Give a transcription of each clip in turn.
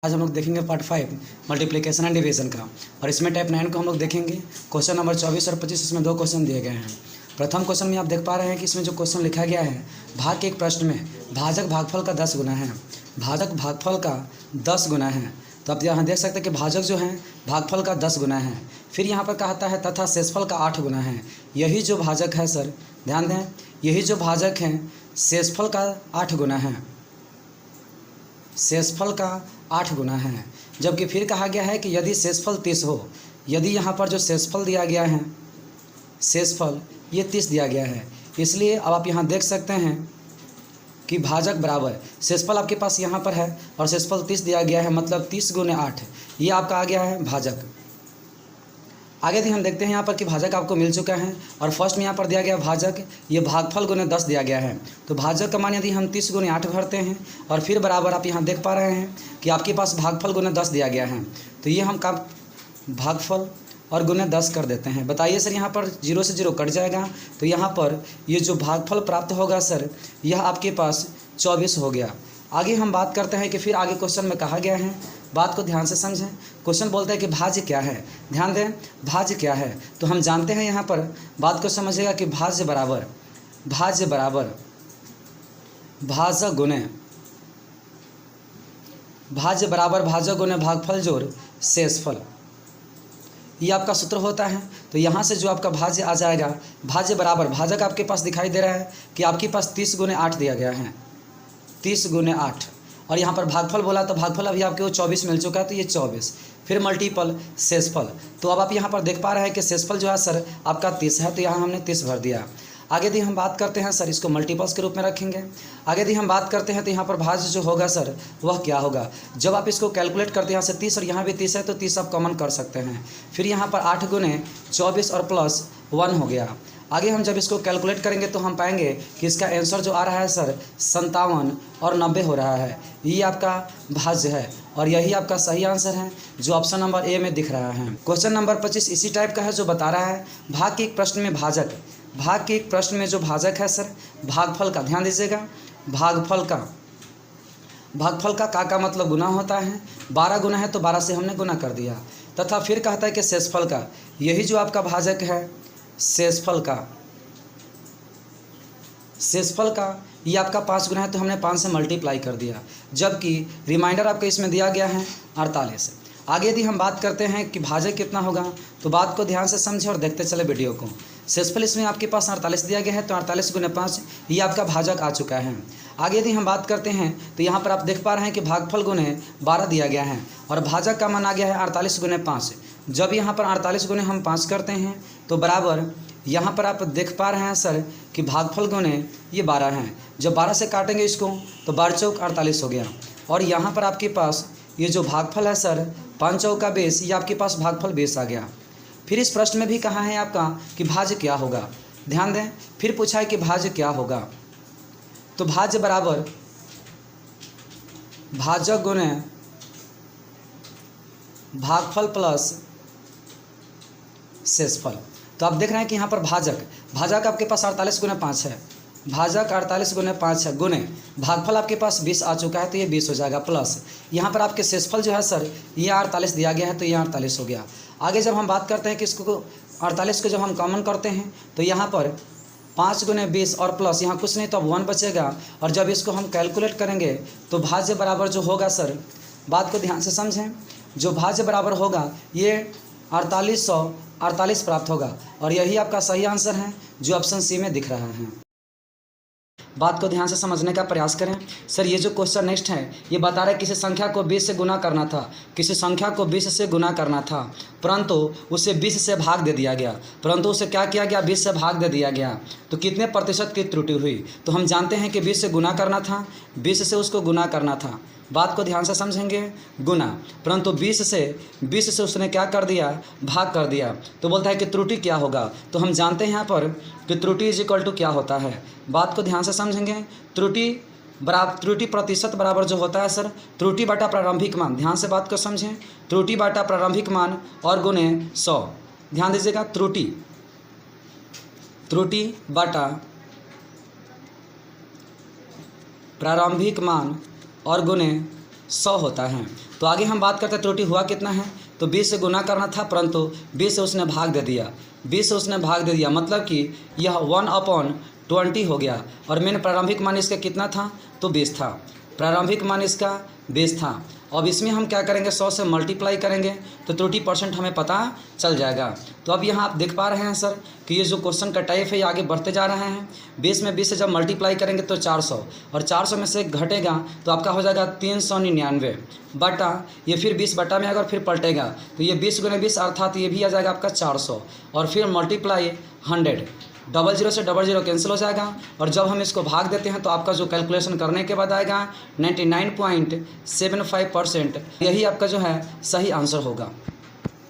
आज हम लोग देखेंगे पार्ट 5 मल्टीप्लिकेशन एंड डिवीजन का। और इसमें टाइप 9 को हम लोग देखेंगे। क्वेश्चन नंबर 24 और 25 इसमें दो क्वेश्चन दिए गए हैं। प्रथम क्वेश्चन में आप देख पा रहे हैं कि इसमें जो क्वेश्चन लिखा गया है, भाग के एक प्रश्न में भाजक भागफल का 10 गुना है। भाजक भागफल का 10 गुना है। तो आप यहाँ देख सकते हैं कि भाजक जो है भागफल का 10 गुना है। फिर यहाँ पर कहता है तथा शेषफल का 8 गुना है। यही जो भाजक है सर, ध्यान दें, यही जो भाजक है शेषफल का 8 गुना है। शेषफल का 8 गुना है। जबकि फिर कहा गया है कि यदि शेषफल 30 हो, यदि यहाँ पर जो शेषफल दिया गया है, शेषफल ये 30 दिया गया है। इसलिए अब आप यहाँ देख सकते हैं कि भाजक बराबर शेषफल आपके पास यहाँ पर है और शेषफल 30 दिया गया है, मतलब 30 गुने 8 ये आपका आ गया है भाजक। आगे भी हम देखते हैं यहाँ पर कि भाजक आपको मिल चुका है और फर्स्ट में यहाँ पर दिया गया भाजक, ये भागफल गुने 10 दिया गया है। तो भाजक का मान यदि हम 30 गुने 8 भरते हैं और फिर बराबर आप यहाँ देख पा रहे हैं कि आपके पास भागफल गुने 10 दिया गया है। तो ये हम का भागफल और गुने 10 कर देते हैं। बताइए सर, यहाँ पर 0 से 0 कट जाएगा, तो यहाँ पर ये जो भागफल प्राप्त होगा सर, यह आपके पास 24 हो गया। आगे हम बात करते हैं कि फिर आगे क्वेश्चन में कहा गया है, बात को ध्यान से समझें। क्वेश्चन बोलता है कि भाज्य क्या है। ध्यान दें, भाज्य क्या है तो हम जानते हैं, यहाँ पर बात को समझिएगा कि भाज्य बराबर भाजक गुने भागफल जोड़ शेषफल, ये आपका सूत्र होता है। तो यहाँ से जो आपका भाज्य आ जाएगा, भाज्य बराबर भाजक आपके पास दिखाई दे रहा है कि आपके पास 30 गुने 8 दिया गया है, 30 गुने 8। और यहाँ पर भागफल बोला तो भागफल अभी आपके वो 24 मिल चुका है, तो ये 24 फिर मल्टीपल शेषफल। तो अब आप यहाँ पर देख पा रहे हैं कि शेषफल जो है सर आपका 30 है, तो यहाँ हमने 30 भर दिया। आगे दी हम बात करते हैं सर, इसको मल्टीपल्स के रूप में रखेंगे। आगे दी हम बात करते हैं तो यहाँ पर भाज्य जो होगा सर वह क्या होगा। जब आप इसको कैलकुलेट करते हैं, यहाँ से 30 और यहाँ भी 30 है, तो 30 आप कॉमन कर सकते हैं। फिर यहाँ पर 8 गुने 24 और प्लस 1 हो गया। आगे हम जब इसको कैलकुलेट करेंगे तो हम पाएंगे कि इसका आंसर जो आ रहा है सर 57 और 90 हो रहा है। ये आपका भाज्य है और यही आपका सही आंसर है जो ऑप्शन नंबर ए में दिख रहा है। क्वेश्चन नंबर 25 इसी टाइप का है, जो बता रहा है भाग के एक प्रश्न में भाजक, भाग के एक प्रश्न में जो भाजक है सर भागफल का, ध्यान दीजिएगा, भागफल का मतलब गुना होता है। 12 गुना है तो 12 से हमने गुना कर दिया। तथा फिर कहता है कि शेषफल का, यही जो आपका भाजक है शेषफल का ये आपका 5 गुना है, तो हमने 5 से मल्टीप्लाई कर दिया। जबकि रिमाइंडर आपका इसमें दिया गया है 48। आगे यदि हम बात करते हैं कि भाजक कितना होगा, तो बात को ध्यान से समझें और देखते चले वीडियो को। शेषफल इसमें आपके पास 48 दिया गया है, तो 48 गुने 5 ये आपका भाजक आ चुका है। आगे यदि हम बात करते हैं तो यहाँ पर आप देख पा रहे हैं कि भागफल गुने 12 दिया गया है और भाजक का मान आ गया है 48 गुने 5। जब यहाँ पर 48 गुने हम 5 करते हैं तो बराबर यहाँ पर आप देख पा रहे हैं सर कि भागफल गुने ये 12 हैं। जब 12 से काटेंगे इसको तो 12 चौक 48 हो गया। और यहाँ पर आपके पास ये जो भागफल है सर 5 चौक का 20, ये आपके पास भागफल 20 आ गया। फिर इस प्रश्न में भी कहा है आपका कि भाज्य क्या होगा। ध्यान दें, फिर पूछा है कि भाज्य क्या होगा। तो भाज्य बराबर भाजक गुने भागफल प्लस शेषफल। तो आप देख रहे हैं कि यहाँ पर भाजक आपके पास 48 गुने 5 है, भाजक 48 गुने 5 है, गुने भागफल आपके पास 20 आ चुका है, तो ये 20 हो जाएगा, प्लस यहाँ पर आपके शेषफल जो है सर ये 48 दिया गया है, तो ये 48 हो गया। आगे जब हम बात करते हैं कि इसको 48 को जब हम कॉमन करते हैं तो यहाँ पर 5 गुने 20 और प्लस यहाँ कुछ नहीं तो अब 1 बचेगा। और जब इसको हम कैलकुलेट करेंगे तो भाज्य बराबर जो होगा सर, बात को ध्यान से समझें, जो भाज्य बराबर होगा ये 4848 प्राप्त होगा। और यही आपका सही आंसर है जो ऑप्शन सी में दिख रहा है। बात को ध्यान से समझने का प्रयास करें। सर ये जो क्वेश्चन नेक्स्ट है ये बता रहा है किसी संख्या को 20 से गुना करना था, किसी संख्या को 20 से गुना करना था, परंतु उसे 20 से भाग दे दिया गया। परंतु उसे क्या किया गया, 20 से भाग दे दिया गया। तो कितने प्रतिशत की त्रुटि हुई। तो हम जानते हैं कि 20 से गुना करना था, 20 से उसको गुना करना था। बात को ध्यान से समझेंगे, गुना, परंतु 20 से उसने क्या कर दिया, भाग कर दिया। तो बोलता है कि त्रुटि क्या होगा। तो हम जानते हैं यहाँ पर कि त्रुटि इज इक्वल टू क्या होता है। बात को ध्यान से समझेंगे, त्रुटि प्रतिशत बराबर जो होता है सर त्रुटि बटा प्रारंभिक मान। ध्यान से बात को समझें, त्रुटि बटा प्रारंभिक मान और गुने 100। ध्यान दीजिएगा, त्रुटि बटा प्रारंभिक मान और गुने 100 होता है। तो आगे हम बात करते हैं त्रुटि हुआ कितना है। तो 20 से गुना करना था, परंतु 20 से उसने भाग दे दिया, 20 से उसने भाग दे दिया, मतलब कि यह 1/20 हो गया। और मेन प्रारंभिक मान इसका कितना था, तो 20 था, प्रारंभिक मान इसका 20 था। अब इसमें हम क्या करेंगे, 100 से मल्टीप्लाई करेंगे तो त्रुटि परसेंट हमें पता चल जाएगा। तो अब यहाँ आप देख पा रहे हैं सर कि ये जो क्वेश्चन का टाइप है ये आगे बढ़ते जा रहे हैं। 20 में 20 से जब मल्टीप्लाई करेंगे तो 400, और 400 में से घटेगा तो आपका हो जाएगा 399 बटा, ये फिर 20 बटा में आएगा और फिर पलटेगा तो ये 20 गुने 20 अर्थात ये भी आ जाएगा आपका 400, और फिर मल्टीप्लाई 100, 00 से 00 कैंसिल हो जाएगा। और जब हम इसको भाग देते हैं तो आपका जो कैलकुलेशन करने के बाद आएगा 99.75%, यही आपका जो है सही आंसर होगा।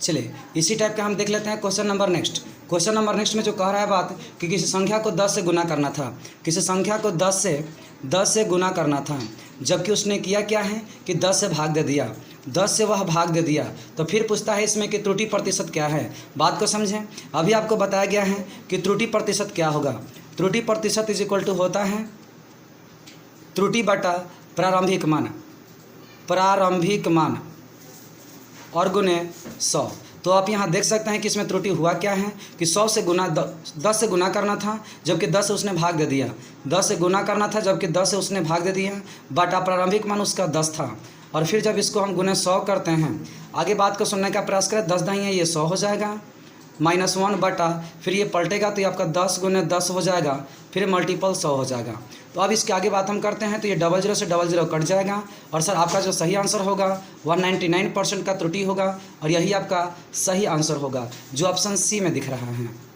चलिए इसी टाइप का हम देख लेते हैं question number next. Question number next में जो कह रहा है बात कि किसी संख्या को 10 से गुना करना था, किसी संख्या को 10 से गुना करना था, जबकि उसने किया क्या है कि 10 से भाग दे दिया, 10 से वह भाग दे दिया। तो फिर पूछता है इसमें कि त्रुटि प्रतिशत क्या है। बात को समझें, अभी आपको बताया गया है कि त्रुटि प्रतिशत क्या होगा। त्रुटि प्रतिशत इज इक्वल टू होता है त्रुटि बटा प्रारंभिक मान और गुने 100। तो आप यहाँ देख सकते हैं कि इसमें त्रुटि हुआ क्या है कि 10 से गुना करना था, जबकि 10 से उसने भाग दे दिया, 10 से गुना करना था जबकि 10 से उसने भाग दे दिया, बटा प्रारंभिक मान उसका 10 था। और फिर जब इसको हम गुने 100 करते हैं, आगे बात को सुनने का प्रयास करें, 10 दाई है ये 100 हो जाएगा, -1 बटा फिर ये पलटेगा तो ये आपका 10 गुने 10 हो जाएगा, फिर मल्टीपल 100 हो जाएगा। तो अब इसके आगे बात हम करते हैं तो ये 00 से 00 कट जाएगा, और सर आपका जो सही आंसर होगा 199% का त्रुटि होगा, और यही आपका सही आंसर होगा जो ऑप्शन सी में दिख रहा है।